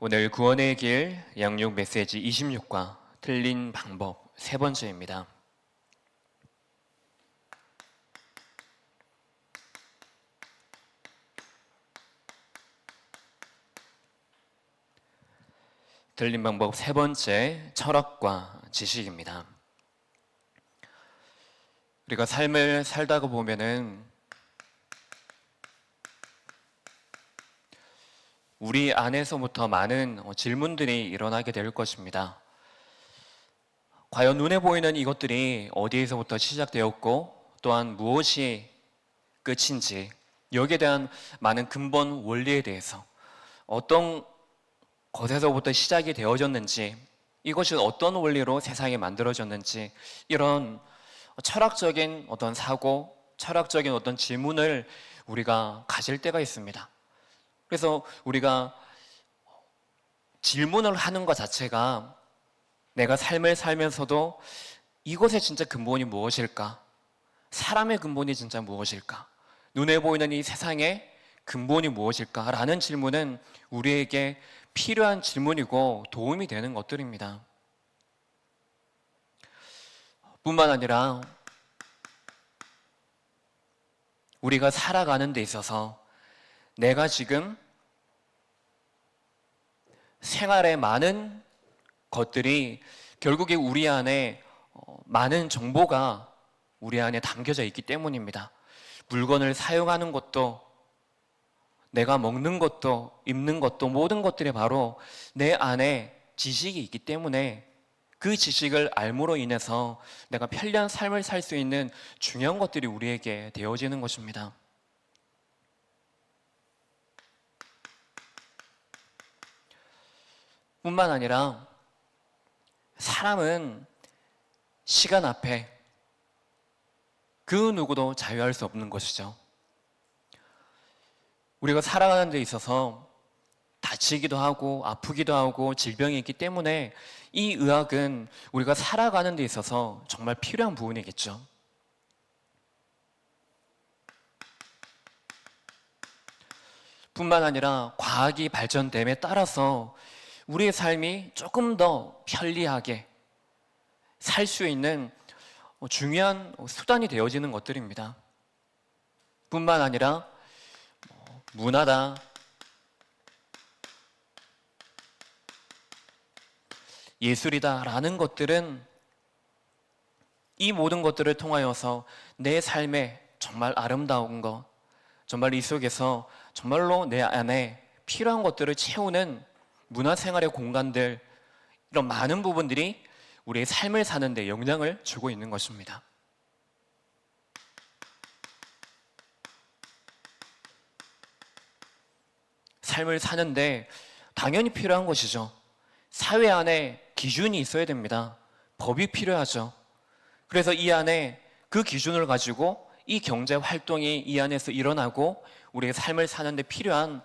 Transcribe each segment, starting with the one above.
오늘 구원의 길 양육 메시지 26과 틀린 방법 세 번째입니다. 틀린 방법 세 번째, 철학과 지식입니다. 우리가 삶을 살다가 보면은 우리 안에서부터 많은 질문들이 일어나게 될 것입니다. 과연 눈에 보이는 이것들이 어디에서부터 시작되었고 또한 무엇이 끝인지, 여기에 대한 많은 근본 원리에 대해서, 어떤 것에서부터 시작이 되어졌는지, 이것이 어떤 원리로 세상이 만들어졌는지, 이런 철학적인 어떤 사고, 철학적인 어떤 질문을 우리가 가질 때가 있습니다. 그래서 우리가 질문을 하는 것 자체가 내가 삶을 살면서도 이것의 진짜 근본이 무엇일까? 사람의 근본이 진짜 무엇일까? 눈에 보이는 이 세상의 근본이 무엇일까? 라는 질문은 우리에게 필요한 질문이고 도움이 되는 것들입니다. 뿐만 아니라 우리가 살아가는 데 있어서 내가 지금 생활의 많은 것들이 결국에 우리 안에 많은 정보가 우리 안에 담겨져 있기 때문입니다. 물건을 사용하는 것도, 내가 먹는 것도, 입는 것도, 모든 것들이 바로 내 안에 지식이 있기 때문에 그 지식을 알므로 인해서 내가 편리한 삶을 살 수 있는 중요한 것들이 우리에게 되어지는 것입니다. 뿐만 아니라 사람은 시간 앞에 그 누구도 자유할 수 없는 것이죠. 우리가 살아가는 데 있어서 다치기도 하고 아프기도 하고 질병이 있기 때문에 이 의학은 우리가 살아가는 데 있어서 정말 필요한 부분이겠죠. 뿐만 아니라 과학이 발전됨에 따라서 우리의 삶이 조금 더 편리하게 살 수 있는 중요한 수단이 되어지는 것들입니다. 뿐만 아니라 문화다, 예술이다 라는 것들은 이 모든 것들을 통하여서 내 삶에 정말 아름다운 것, 정말 이 속에서 정말로 내 안에 필요한 것들을 채우는 문화생활의 공간들, 이런 많은 부분들이 우리의 삶을 사는 데 영향을 주고 있는 것입니다. 삶을 사는데 당연히 필요한 것이죠. 사회 안에 기준이 있어야 됩니다. 법이 필요하죠. 그래서 이 안에 그 기준을 가지고 이 경제 활동이 이 안에서 일어나고 우리의 삶을 사는데 필요한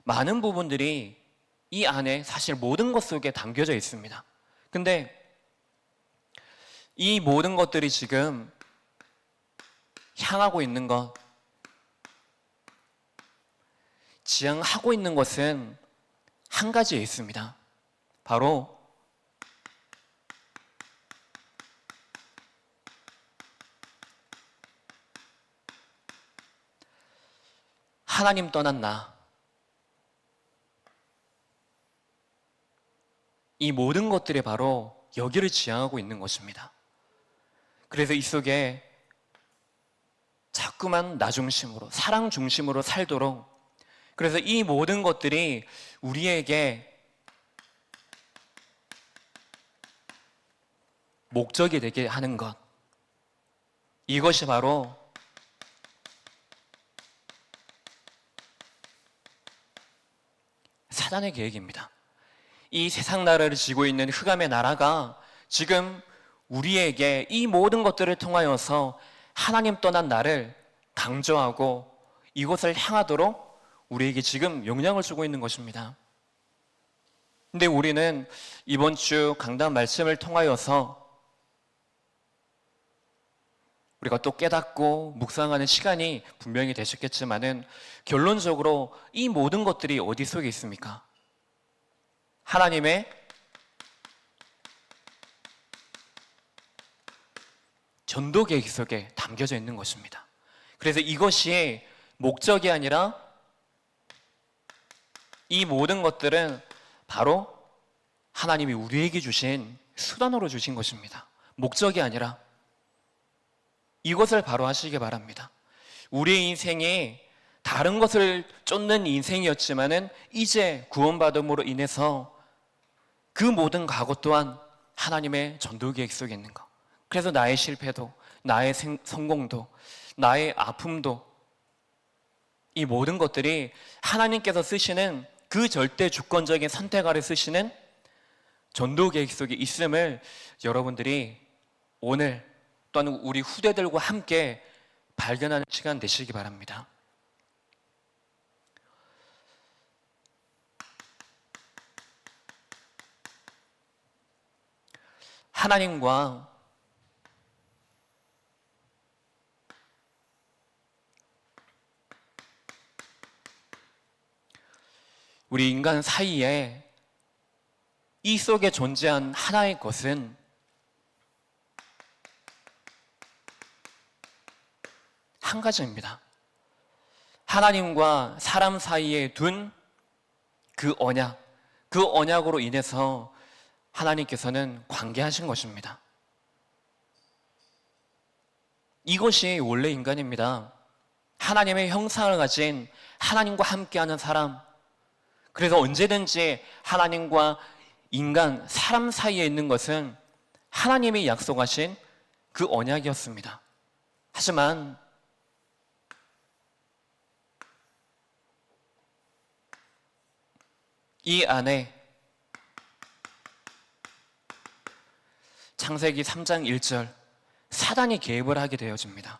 많은 부분들이 이 안에 사실 모든 것 속에 담겨져 있습니다. 근데 이 모든 것들이 지금 향하고 있는 것, 지향하고 있는 것은 한 가지에 있습니다. 바로 하나님 떠난 나. 이 모든 것들이 바로 여기를 지향하고 있는 것입니다. 그래서 이 속에 자꾸만 나 중심으로, 사랑 중심으로 살도록, 그래서 이 모든 것들이 우리에게 목적이 되게 하는 것, 이것이 바로 사단의 계획입니다. 이 세상 나라를 지고 있는 흑암의 나라가 지금 우리에게 이 모든 것들을 통하여서 하나님 떠난 나를 강조하고 이것을 향하도록 우리에게 지금 영향을 주고 있는 것입니다. 근데 우리는 이번 주 강단 말씀을 통하여서 우리가 또 깨닫고 묵상하는 시간이 분명히 되셨겠지만은 결론적으로 이 모든 것들이 어디 속에 있습니까? 하나님의 전도 계획 속에 담겨져 있는 것입니다. 그래서 이것이 목적이 아니라 이 모든 것들은 바로 하나님이 우리에게 주신 수단으로 주신 것입니다. 목적이 아니라 이것을 바로 하시기 바랍니다. 우리의 인생이 다른 것을 쫓는 인생이었지만은 이제 구원받음으로 인해서 그 모든 과거 또한 하나님의 전도 계획 속에 있는 것. 그래서 나의 실패도, 나의 성공도, 나의 아픔도, 이 모든 것들이 하나님께서 쓰시는 그 절대 주권적인 선택 아래 쓰시는 전도 계획 속에 있음을 여러분들이 오늘 또는 우리 후대들과 함께 발견하는 시간 되시기 바랍니다. 하나님과 우리 인간 사이에 이 속에 존재한 하나의 것은 한 가지입니다. 하나님과 사람 사이에 둔 그 언약, 그 언약으로 인해서 하나님께서는 관계하신 것입니다. 이것이 원래 인간입니다. 하나님의 형상을 가진 하나님과 함께하는 사람. 그래서 언제든지 하나님과 인간, 사람 사이에 있는 것은 하나님이 약속하신 그 언약이었습니다. 하지만 이 안에 창세기 3장 1절 사단이 개입을 하게 되어집니다.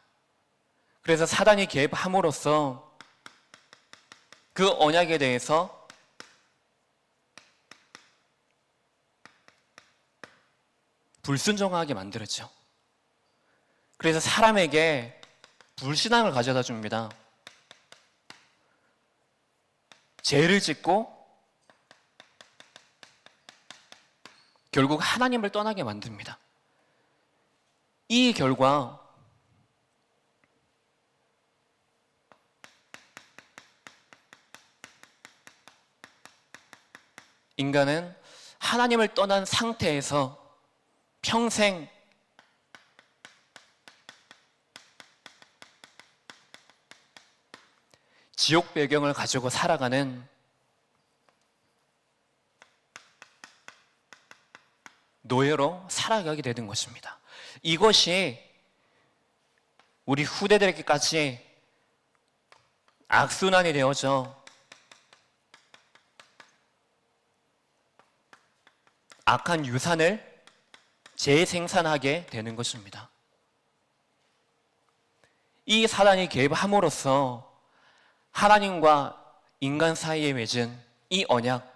그래서 사단이 개입함으로써 그 언약에 대해서 불순종하게 만들었죠. 그래서 사람에게 불신앙을 가져다 줍니다. 죄를 짓고 결국 하나님을 떠나게 만듭니다. 이 결과 인간은 하나님을 떠난 상태에서 평생 지옥 배경을 가지고 살아가는 노예로 살아가게 되는 것입니다. 이것이 우리 후대들에게까지 악순환이 되어져 악한 유산을 재생산하게 되는 것입니다. 이 사단이 개입함으로써 하나님과 인간 사이에 맺은 이 언약,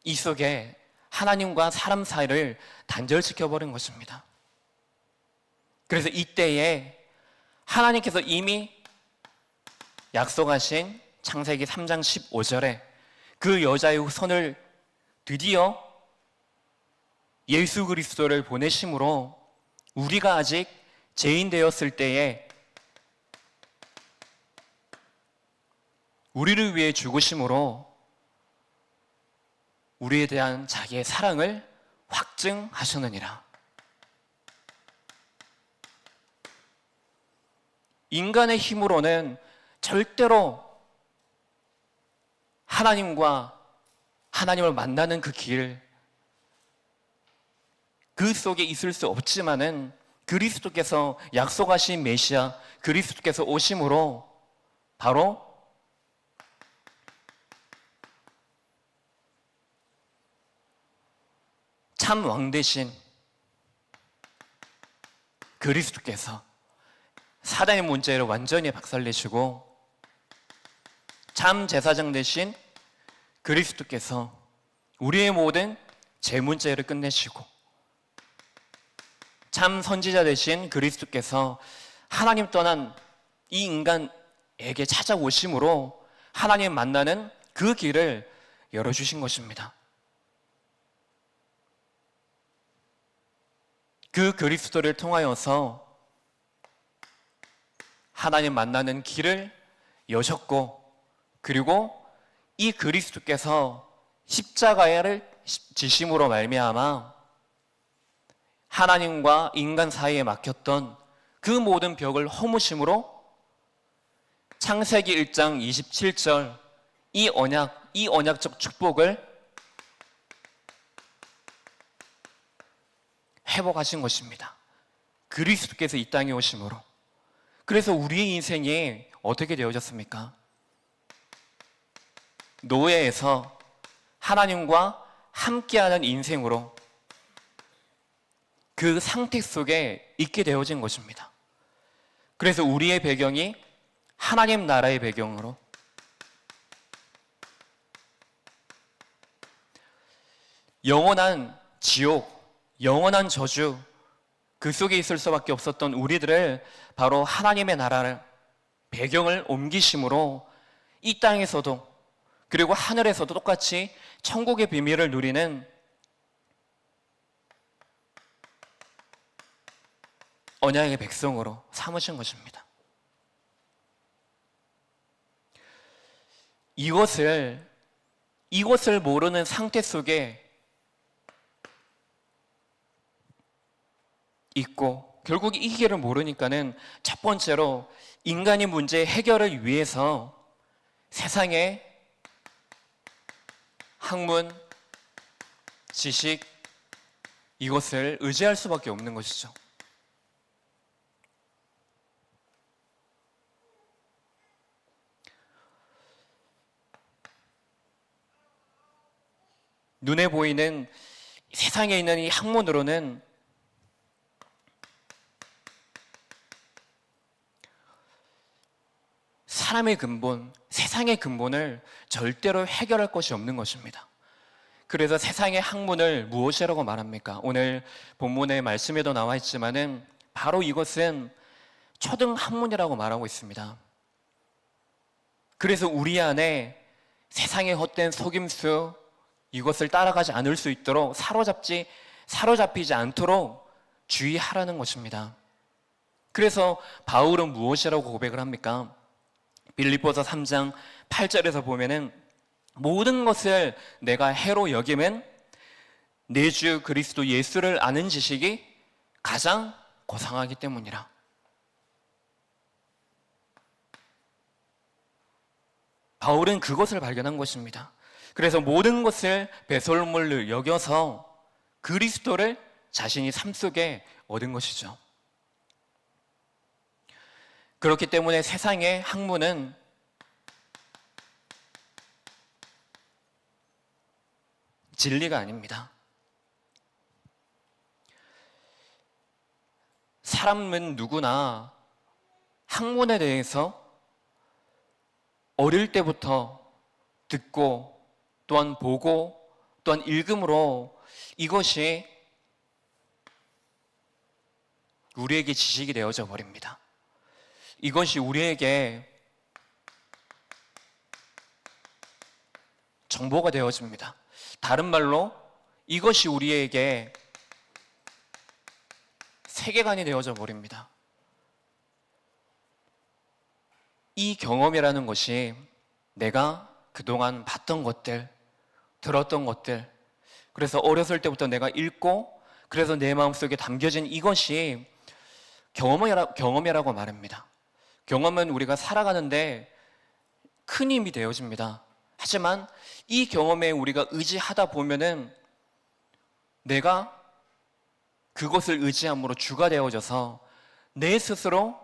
이 속에 하나님과 사람 사이를 단절시켜버린 것입니다. 그래서 이때에 하나님께서 이미 약속하신 창세기 3장 15절에 그 여자의 손을 드디어 예수 그리스도를 보내심으로 우리가 아직 죄인 되었을 때에 우리를 위해 죽으심으로 우리에 대한 자기의 사랑을 확증하셨느니라. 인간의 힘으로는 절대로 하나님을 만나는 그 길, 그 속에 있을 수 없지만은 그리스도께서 약속하신 메시아 그리스도께서 오심으로 바로 참 왕 대신 그리스도께서 사단의 문제를 완전히 박살내시고 참 제사장 대신 그리스도께서 우리의 모든 죄 문제를 끝내시고 참 선지자 대신 그리스도께서 하나님 떠난 이 인간 찾아오심으로 하나님 만나는 그 길을 열어주신 것입니다. 그 그리스도를 통하여서 하나님 만나는 길을 여셨고, 그리고 이 그리스도께서 십자가를 지심으로 말미암아 하나님과 인간 사이에 막혔던 그 모든 벽을 허무심으로 창세기 1장 27절 이 언약적 축복을 회복하신 것입니다. 그리스도께서 이 땅에 오심으로. 그래서 우리의 인생이 어떻게 되어졌습니까? 노예에서 하나님과 함께하는 인생으로 그 상태 속에 있게 되어진 것입니다. 그래서 우리의 배경이 하나님 나라의 배경으로 영원한 지옥, 영원한 저주, 그 속에 있을 수밖에 없었던 우리들을 바로 하나님의 나라를 배경을 옮기심으로 이 땅에서도 그리고 하늘에서도 똑같이 천국의 비밀을 누리는 언약의 백성으로 삼으신 것입니다. 이것을 모르는 상태 속에 있고, 결국 이 길을 모르니까는 첫 번째로 인간의 문제 해결을 위해서 세상의 학문, 지식, 이것을 의지할 수밖에 없는 것이죠. 눈에 보이는 세상에 있는 이 학문으로는 사람의 근본, 세상의 근본을 절대로 해결할 것이 없는 것입니다. 그래서 세상의 학문을 무엇이라고 말합니까? 오늘 본문의 말씀에도 나와 있지만은 바로 이것은 초등학문이라고 말하고 있습니다. 그래서 우리 안에 세상의 헛된 속임수, 이것을 따라가지 않을 수 있도록 사로잡히지 않도록 주의하라는 것입니다. 그래서 바울은 무엇이라고 고백을 합니까? 빌립보서 3장 8절에서 보면은 모든 것을 내가 해로 여김은 내 주 그리스도 예수를 아는 지식이 가장 고상하기 때문이라. 바울은 그것을 발견한 것입니다. 그래서 모든 것을 배설물로 여겨서 그리스도를 자신이 삶 속에 얻은 것이죠. 그렇기 때문에 세상의 학문은 진리가 아닙니다. 사람은 누구나 학문에 대해서 어릴 때부터 듣고 또한 보고 또한 읽음으로 이것이 우리에게 지식이 되어져 버립니다. 이것이 우리에게 정보가 되어집니다. 다른 말로 이것이 우리에게 세계관이 되어져 버립니다. 이 경험이라는 것이 내가 그동안 봤던 것들, 들었던 것들, 그래서 어렸을 때부터 내가 읽고 그래서 내 마음속에 담겨진 이것이 경험이라고 말합니다. 경험은 우리가 살아가는데 큰 힘이 되어집니다. 하지만 이 경험에 우리가 의지하다 보면은 내가 그것을 의지함으로 주가 되어져서 내 스스로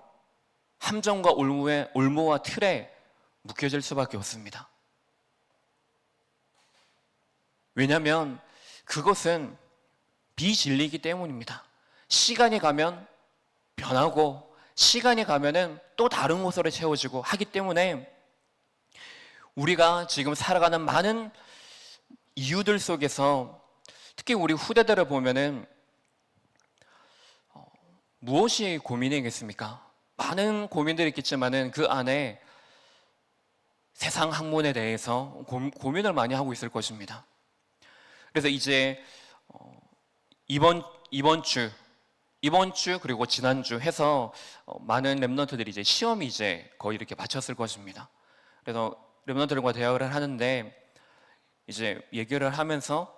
함정과 올무와 틀에 묶여질 수밖에 없습니다. 왜냐하면 그것은 비진리이기 때문입니다. 시간이 가면 변하고 시간이 가면은 또 다른 것으로 채워지고 하기 때문에 우리가 지금 살아가는 많은 이유들 속에서 특히 우리 후대들을 보면은 무엇이 고민이겠습니까? 많은 고민들이 있겠지만은 그 안에 세상 학문에 대해서 고민을 많이 하고 있을 것입니다. 그래서 이제 이번 주 그리고 지난주 해서 많은 랩런트들이 이제 시험이 이제 거의 이렇게 마쳤을 것입니다. 그래서 랩런트들과 대화를 하는데 이제 얘기를 하면서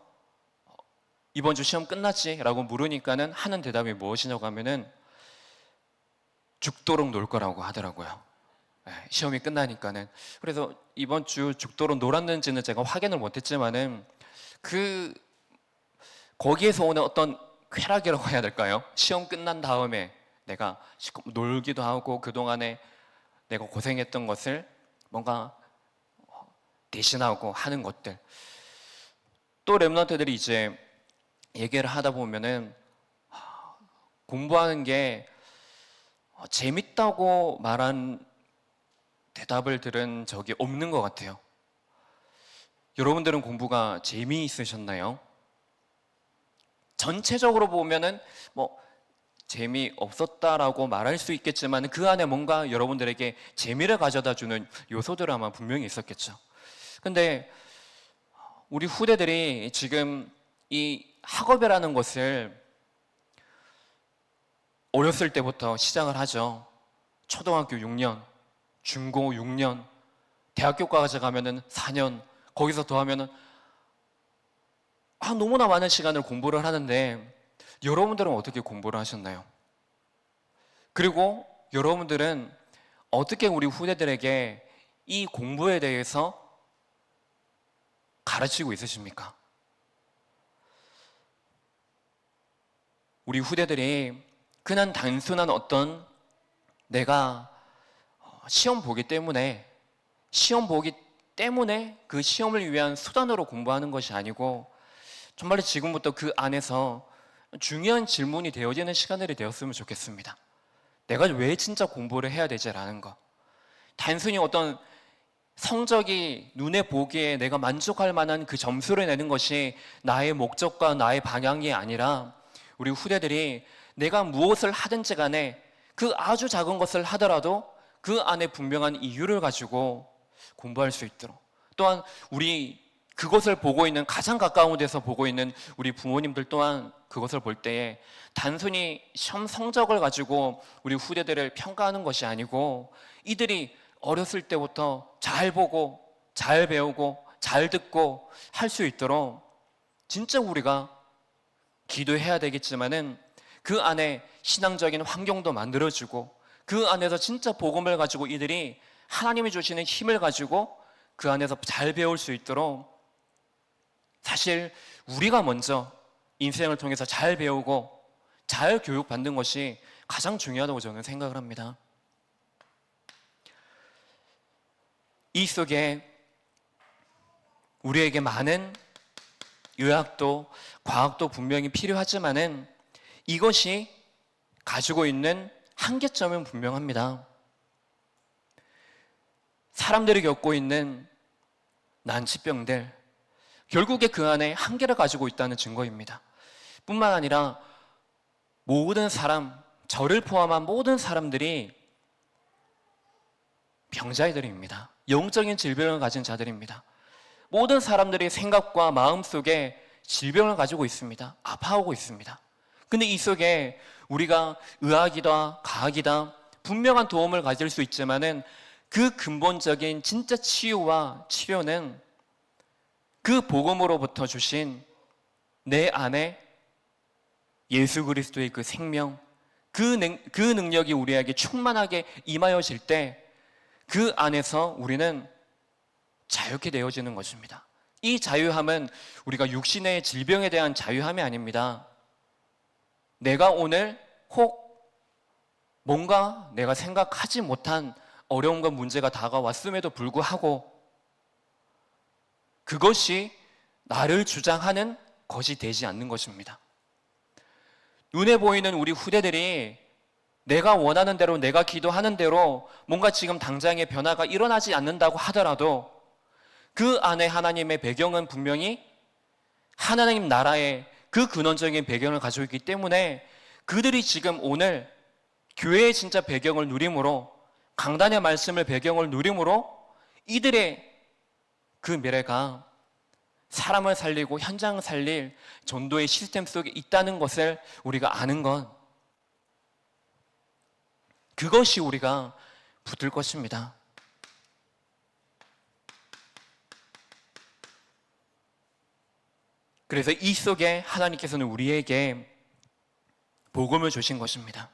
이번 주 시험 끝났지? 라고 물으니까는 하는 대답이 무엇이냐고 하면은 죽도록 놀 거라고 하더라고요. 시험이 끝나니까는. 그래서 이번 주 죽도록 놀았는지는 제가 확인을 못했지만은 거기에서 오는 어떤 쾌락이라고 해야 될까요? 시험 끝난 다음에 내가 놀기도 하고 그동안에 내가 고생했던 것을 뭔가 대신하고 하는 것들. 또 랩런트들이 이제 얘기를 하다 보면은 공부하는 게 재밌다고 말한 대답을 들은 적이 없는 것 같아요. 여러분들은 공부가 재미있으셨나요? 전체적으로 보면은 재미없었다라고 말할 수 있겠지만 그 안에 뭔가 여러분들에게 재미를 가져다 주는 요소들은 아마 분명히 있었겠죠. 근데 우리 후대들이 지금 이 학업이라는 것을 어렸을 때부터 시작을 하죠. 초등학교 6년, 중고 6년, 대학교까지 가면은 4년, 거기서 더하면은 너무나 많은 시간을 공부를 하는데 여러분들은 어떻게 공부를 하셨나요? 그리고 여러분들은 어떻게 우리 후대들에게 이 공부에 대해서 가르치고 있으십니까? 우리 후대들이 그냥 단순한 어떤 내가 시험 보기 때문에 그 시험을 위한 수단으로 공부하는 것이 아니고 정말로 지금부터 그 안에서 중요한 질문이 되어지는 시간들이 되었으면 좋겠습니다. 내가 왜 진짜 공부를 해야 되지라는 거. 단순히 어떤 성적이 눈에 보기에 내가 만족할 만한 그 점수를 내는 것이 나의 목적과 나의 방향이 아니라 우리 후대들이 내가 무엇을 하든지 간에 그 아주 작은 것을 하더라도 그 안에 분명한 이유를 가지고 공부할 수 있도록, 또한 우리 그것을 보고 있는 가장 가까운 데서 보고 있는 우리 부모님들 또한 그것을 볼 때에 단순히 시험 성적을 가지고 우리 후대들을 평가하는 것이 아니고 이들이 어렸을 때부터 잘 보고 잘 배우고 잘 듣고 할 수 있도록 진짜 우리가 기도해야 되겠지만은 그 안에 신앙적인 환경도 만들어주고 그 안에서 진짜 복음을 가지고 이들이 하나님이 주시는 힘을 가지고 그 안에서 잘 배울 수 있도록 사실 우리가 먼저 인생을 통해서 잘 배우고 잘 교육받는 것이 가장 중요하다고 저는 생각을 합니다. 이 속에 우리에게 많은 의학도 과학도 분명히 필요하지만은 이것이 가지고 있는 한계점은 분명합니다. 사람들이 겪고 있는 난치병들, 결국에 그 안에 한계를 가지고 있다는 증거입니다. 뿐만 아니라 모든 사람, 저를 포함한 모든 사람들이 병자들입니다. 영적인 질병을 가진 자들입니다. 모든 사람들이 생각과 마음 속에 질병을 가지고 있습니다. 아파하고 있습니다. 근데 이 속에 우리가 의학이다, 과학이다 분명한 도움을 가질 수 있지만은 그 근본적인 진짜 치유와 치료는 그 복음으로부터 주신 내 안에 예수 그리스도의 그 생명, 그 능력이 우리에게 충만하게 임하여질 때 그 안에서 우리는 자유케 되어지는 것입니다. 이 자유함은 우리가 육신의 질병에 대한 자유함이 아닙니다. 내가 오늘 혹 뭔가 내가 생각하지 못한 어려움과 문제가 다가왔음에도 불구하고 그것이 나를 주장하는 것이 되지 않는 것입니다. 눈에 보이는 우리 후대들이 내가 원하는 대로, 내가 기도하는 대로 뭔가 지금 당장의 변화가 일어나지 않는다고 하더라도 그 안에 하나님의 배경은 분명히 하나님 나라의 그 근원적인 배경을 가지고 있기 때문에 그들이 지금 오늘 교회의 진짜 배경을 누림으로, 강단의 말씀을 배경을 누림으로 이들의 그 미래가 사람을 살리고 현장을 살릴 전도의 시스템 속에 있다는 것을 우리가 아는 것, 그것이 우리가 붙들 것입니다. 그래서 이 속에 하나님께서는 우리에게 복음을 주신 것입니다.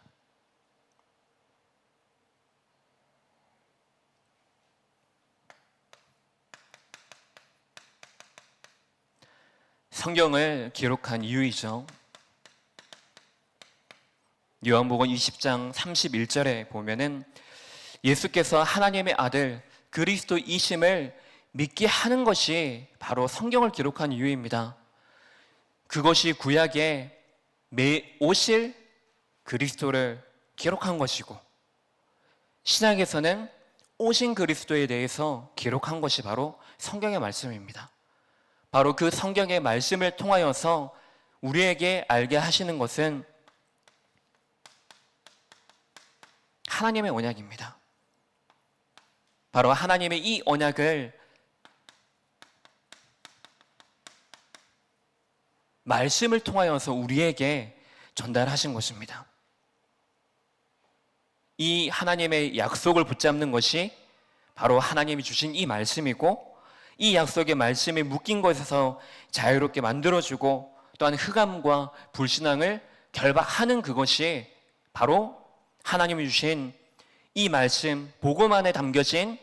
성경을 기록한 이유이죠. 요한복음 20장 31절에 보면은 예수께서 하나님의 아들 그리스도이심을 믿게 하는 것이 바로 성경을 기록한 이유입니다. 그것이 구약에 오실 그리스도를 기록한 것이고, 신약에서는 오신 그리스도에 대해서 기록한 것이 바로 성경의 말씀입니다. 바로 그 성경의 말씀을 통하여서 우리에게 알게 하시는 것은 하나님의 언약입니다. 바로 하나님의 이 언약을 말씀을 통하여서 우리에게 전달하신 것입니다. 이 하나님의 약속을 붙잡는 것이 바로 하나님이 주신 이 말씀이고, 이 약속의 말씀에 묶인 것에서 자유롭게 만들어주고 또한 흑암과 불신앙을 결박하는 그것이 바로 하나님이 주신 이 말씀, 복음 안에 담겨진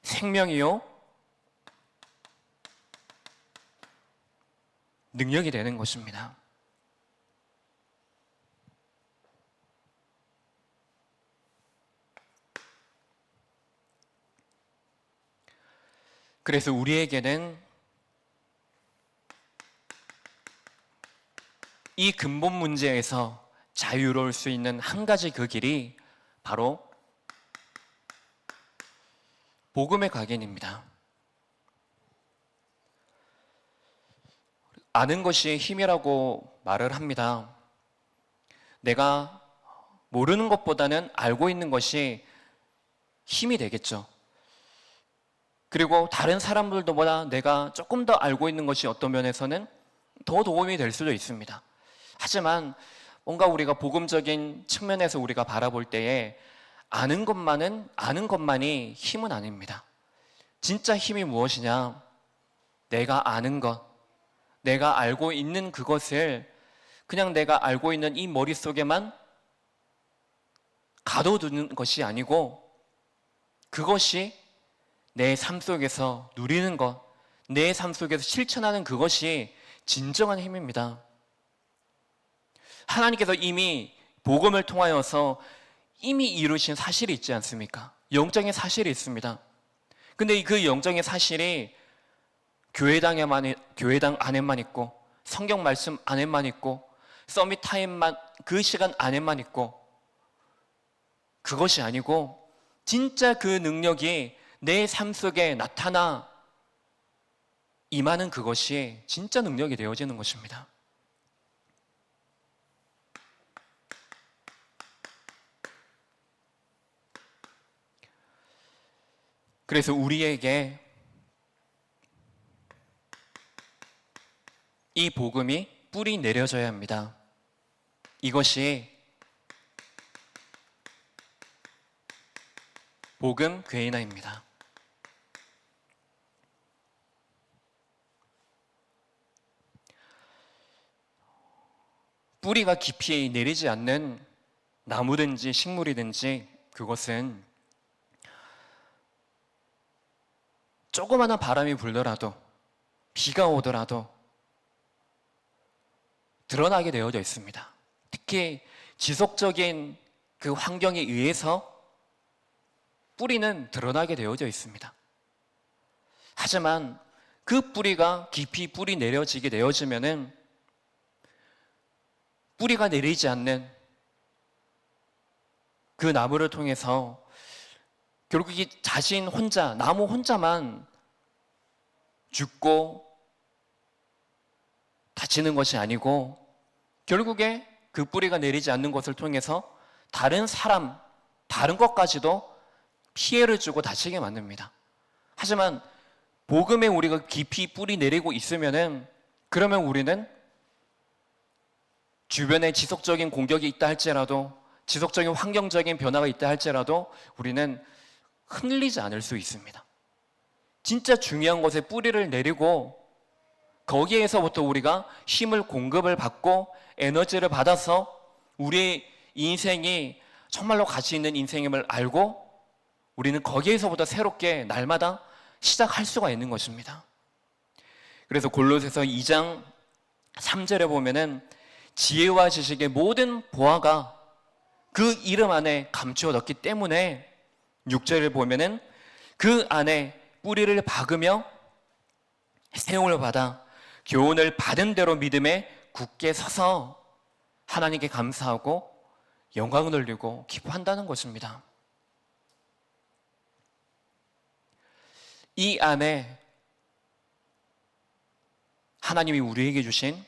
생명이요 능력이 되는 것입니다. 그래서 우리에게는 이 근본 문제에서 자유로울 수 있는 한 가지 그 길이 바로 복음의 각인입니다. 아는 것이 힘이라고 말을 합니다. 내가 모르는 것보다는 알고 있는 것이 힘이 되겠죠. 그리고 다른 사람들보다 내가 조금 더 알고 있는 것이 어떤 면에서는 더 도움이 될 수도 있습니다. 하지만 뭔가 우리가 복음적인 측면에서 우리가 바라볼 때에 아는 것만이 힘은 아닙니다. 진짜 힘이 무엇이냐? 내가 아는 것, 내가 알고 있는 그것을 그냥 내가 알고 있는 이 머릿속에만 가둬두는 것이 아니고, 그것이 내 삶 속에서 누리는 것, 내 삶 속에서 실천하는 그것이 진정한 힘입니다. 하나님께서 이미 복음을 통하여서 이미 이루신 사실이 있지 않습니까? 영적인 사실이 있습니다. 근데 그 영적인 사실이 교회당 안에만 있고, 성경 말씀 안에만 있고, 서밋 타임만 그 시간 안에만 있고, 그것이 아니고 진짜 그 능력이 내 삶 속에 나타나 임하는 그것이 진짜 능력이 되어지는 것입니다. 그래서 우리에게 이 복음이 뿌리 내려져야 합니다. 이것이 복음 괴인화입니다. 뿌리가 깊이 내리지 않는 나무든지 식물이든지 그것은 조그마한 바람이 불더라도, 비가 오더라도 드러나게 되어져 있습니다. 특히 지속적인 그 환경에 의해서 뿌리는 드러나게 되어져 있습니다. 하지만 그 뿌리가 깊이 뿌리 내려지게 되어지면은 뿌리가 내리지 않는 그 나무를 통해서 결국 이 자신 혼자, 나무 혼자만 죽고 다치는 것이 아니고, 결국에 그 뿌리가 내리지 않는 것을 통해서 다른 사람, 다른 것까지도 피해를 주고 다치게 만듭니다. 하지만 복음에 우리가 깊이 뿌리 내리고 있으면은, 그러면 우리는 주변에 지속적인 공격이 있다 할지라도, 지속적인 환경적인 변화가 있다 할지라도 우리는 흔들리지 않을 수 있습니다. 진짜 중요한 것에 뿌리를 내리고 거기에서부터 우리가 힘을 공급을 받고 에너지를 받아서 우리의 인생이 정말로 가치 있는 인생임을 알고 우리는 거기에서부터 새롭게 날마다 시작할 수가 있는 것입니다. 그래서 골로새서 2장 3절에 보면은 지혜와 지식의 모든 보화가 그 이름 안에 감추어 넣기 때문에 6절을 보면은 그 안에 뿌리를 박으며 세움을 받아 교훈을 받은 대로 믿음에 굳게 서서 하나님께 감사하고 영광을 돌리고 기뻐한다는 것입니다. 이 안에 하나님이 우리에게 주신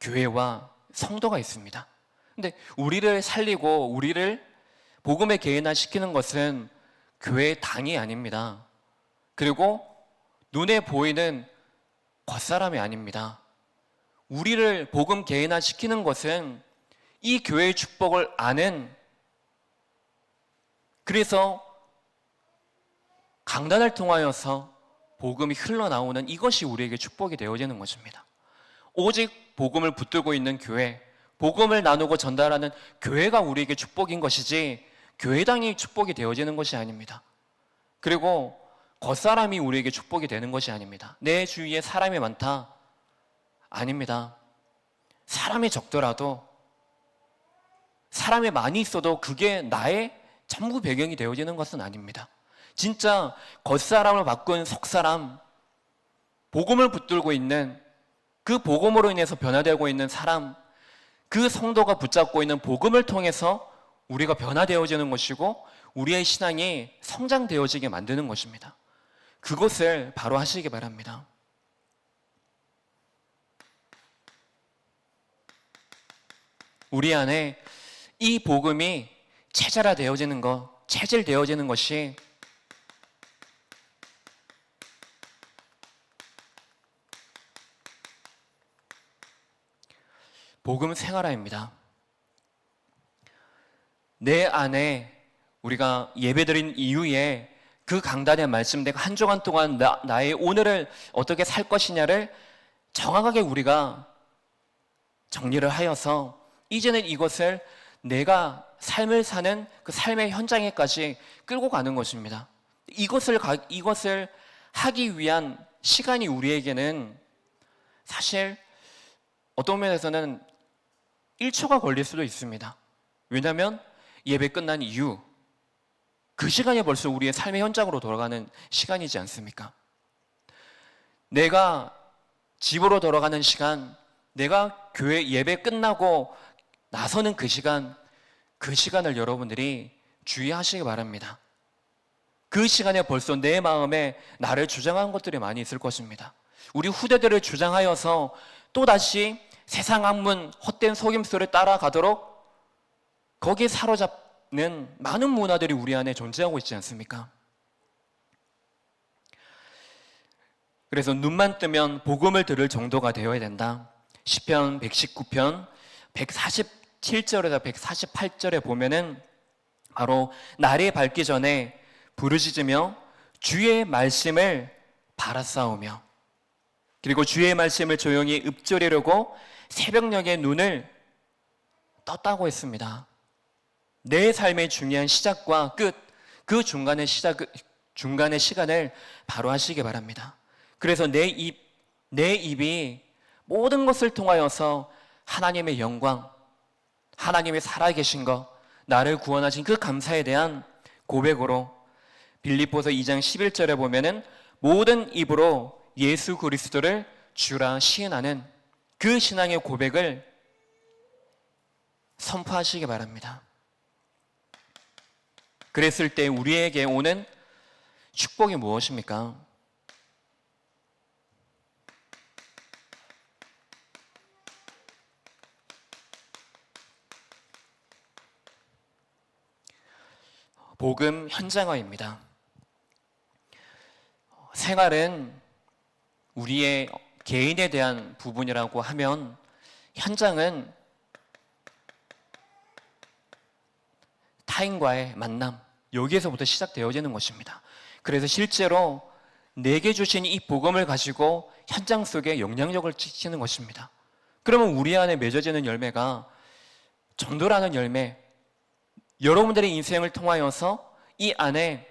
교회와 성도가 있습니다. 근데 우리를 살리고 우리를 복음에 개인화시키는 것은 교회 당이 아닙니다. 그리고 눈에 보이는 겉사람이 아닙니다. 우리를 복음 개인화시키는 것은 이 교회의 축복을 아는, 그래서 강단을 통하여서 복음이 흘러나오는 이것이 우리에게 축복이 되어지는 것입니다. 오직 복음을 붙들고 있는 교회, 복음을 나누고 전달하는 교회가 우리에게 축복인 것이지 교회당이 축복이 되어지는 것이 아닙니다. 그리고 겉사람이 우리에게 축복이 되는 것이 아닙니다. 내 주위에 사람이 많다, 아닙니다. 사람이 적더라도, 사람이 많이 있어도 그게 나의 전부 배경이 되어지는 것은 아닙니다. 진짜 겉사람을 바꾼 속사람, 복음을 붙들고 있는, 그 복음으로 인해서 변화되고 있는 사람, 그 성도가 붙잡고 있는 복음을 통해서 우리가 변화되어지는 것이고 우리의 신앙이 성장되어지게 만드는 것입니다. 그것을 바로 하시기 바랍니다. 우리 안에 이 복음이 체질화되어지는 것, 체질되어지는 것이 복음 생활화입니다. 내 안에 우리가 예배드린 이후에 그 강단의 말씀, 내가 한 주간 동안 나의 오늘을 어떻게 살 것이냐를 정확하게 우리가 정리를 하여서 이제는 이것을 내가 삶을 사는 그 삶의 현장에까지 끌고 가는 것입니다. 이것을 하기 위한 시간이 우리에게는 사실 어떤 면에서는 1초가 걸릴 수도 있습니다. 왜냐하면 예배 끝난 이후 그 시간이 벌써 우리의 삶의 현장으로 돌아가는 시간이지 않습니까? 내가 집으로 돌아가는 시간, 내가 교회 예배 끝나고 나서는 그 시간을 여러분들이 주의하시기 바랍니다. 그 시간에 벌써 내 마음에 나를 주장한 것들이 많이 있을 것입니다. 우리 후대들을 주장하여서 또다시 세상 학문, 헛된 속임수를 따라가도록 거기에 사로잡는 많은 문화들이 우리 안에 존재하고 있지 않습니까? 그래서 눈만 뜨면 복음을 들을 정도가 되어야 된다. 시편 119편 147절에서 148절에 보면은 바로 날이 밝기 전에 부르짖으며 주의 말씀을 바라싸우며, 그리고 주의 말씀을 조용히 읊조리려고 새벽녘에 눈을 떴다고 했습니다. 내 삶의 중요한 시작과 끝, 그 중간의 시간을 바로 하시기 바랍니다. 그래서 내 입이 모든 것을 통하여서 하나님의 영광, 하나님의 살아계신 것, 나를 구원하신 그 감사에 대한 고백으로 빌립보서 2장 11절에 보면은 모든 입으로 예수 그리스도를 주라 시인하는 그 신앙의 고백을 선포하시기 바랍니다. 그랬을 때 우리에게 오는 축복이 무엇입니까? 복음 현장화입니다. 생활은 우리의 개인에 대한 부분이라고 하면 현장은 타인과의 만남, 여기에서부터 시작되어지는 것입니다. 그래서 실제로 내게 주신 이 복음을 가지고 현장 속에 영향력을 끼치는 것입니다. 그러면 우리 안에 맺어지는 열매가 전도라는 열매, 여러분들의 인생을 통하여서 이 안에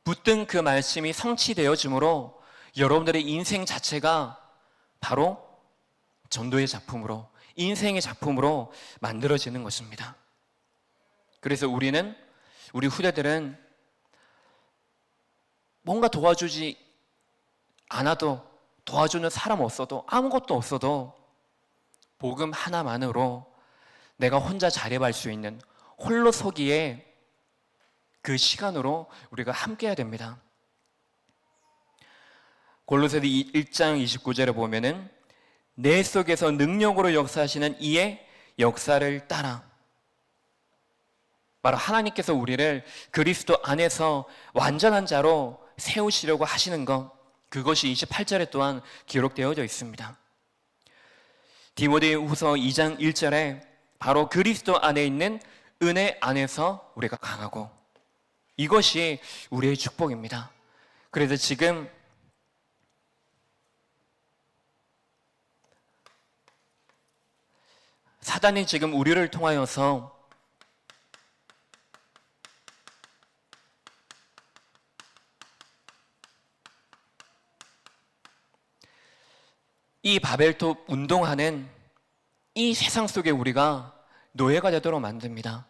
붙든 그 말씀이 성취되어지므로 여러분들의 인생 자체가 바로 전도의 작품으로, 인생의 작품으로 만들어지는 것입니다. 그래서 우리 후대들은 뭔가 도와주지 않아도, 도와주는 사람 없어도, 아무것도 없어도 복음 하나만으로 내가 혼자 자립할 수 있는 홀로 서기에 그 시간으로 우리가 함께 해야 됩니다. 골로새서 1장 29절에 보면은 내 속에서 능력으로 역사하시는 이의 역사를 따라, 바로 하나님께서 우리를 그리스도 안에서 완전한 자로 세우시려고 하시는 것, 그것이 28절에 또한 기록되어져 있습니다. 디모데후서 2장 1절에 바로 그리스도 안에 있는 은혜 안에서 우리가 강하고, 이것이 우리의 축복입니다. 그래서 지금 사단이 지금 우리를 통하여서 이 바벨탑 운동하는 이 세상 속에 우리가 노예가 되도록 만듭니다.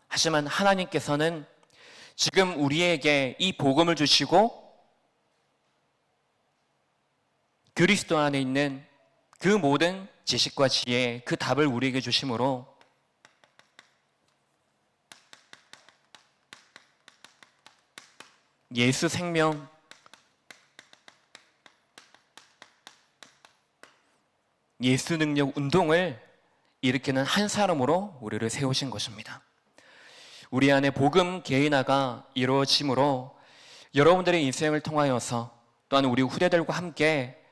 하지만 하나님께서는 지금 우리에게 이 복음을 주시고 그리스도 안에 있는 그 모든 지식과 지혜, 그 답을 우리에게 주심으로 예수 생명, 예수 능력 운동을 일으키는 한 사람으로 우리를 세우신 것입니다. 우리 안에 복음 개인화가 이루어짐으로 여러분들의 인생을 통하여서 또한 우리 후대들과 함께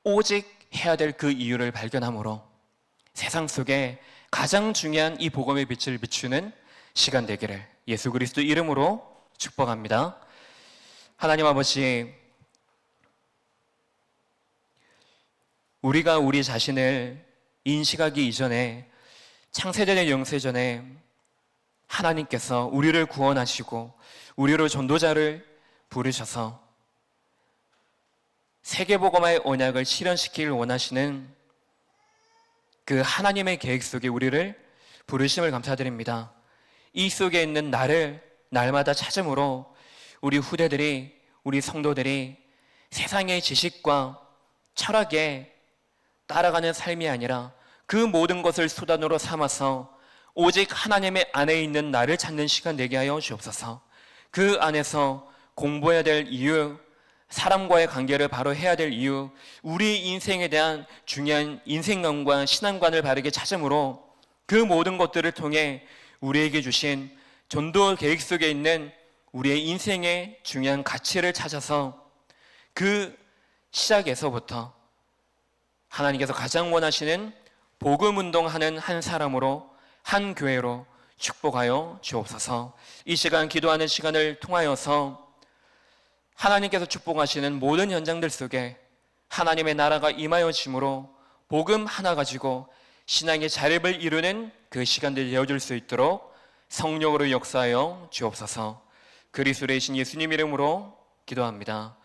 오직 해야 될 그 이유를 발견함으로 세상 속에 가장 중요한 이 복음의 빛을 비추는 시간 되기를 예수 그리스도 이름으로 축복합니다. 하나님 아버지, 우리가 우리 자신을 인식하기 이전에 창세전의 영세전에 하나님께서 우리를 구원하시고 우리로 전도자를 부르셔서 세계복음화의 언약을 실현시키길 원하시는 그 하나님의 계획 속에 우리를 부르심을 감사드립니다. 이 속에 있는 나를 날마다 찾음으로 우리 후대들이, 우리 성도들이 세상의 지식과 철학에 따라가는 삶이 아니라 그 모든 것을 수단으로 삼아서 오직 하나님의 안에 있는 나를 찾는 시간 되게 하여 주옵소서. 그 안에서 공부해야 될 이유, 사람과의 관계를 바로 해야 될 이유, 우리 인생에 대한 중요한 인생관과 신앙관을 바르게 찾음으로 그 모든 것들을 통해 우리에게 주신 전도 계획 속에 있는 우리의 인생의 중요한 가치를 찾아서 그 시작에서부터 하나님께서 가장 원하시는 복음 운동하는 한 사람으로, 한 교회로 축복하여 주옵소서. 이 시간 기도하는 시간을 통하여서 하나님께서 축복하시는 모든 현장들 속에 하나님의 나라가 임하여짐으로 복음 하나 가지고 신앙의 자립을 이루는 그 시간들이 되어줄 수 있도록 성령으로 역사하여 주옵소서. 그리스도의 신 예수님 이름으로 기도합니다.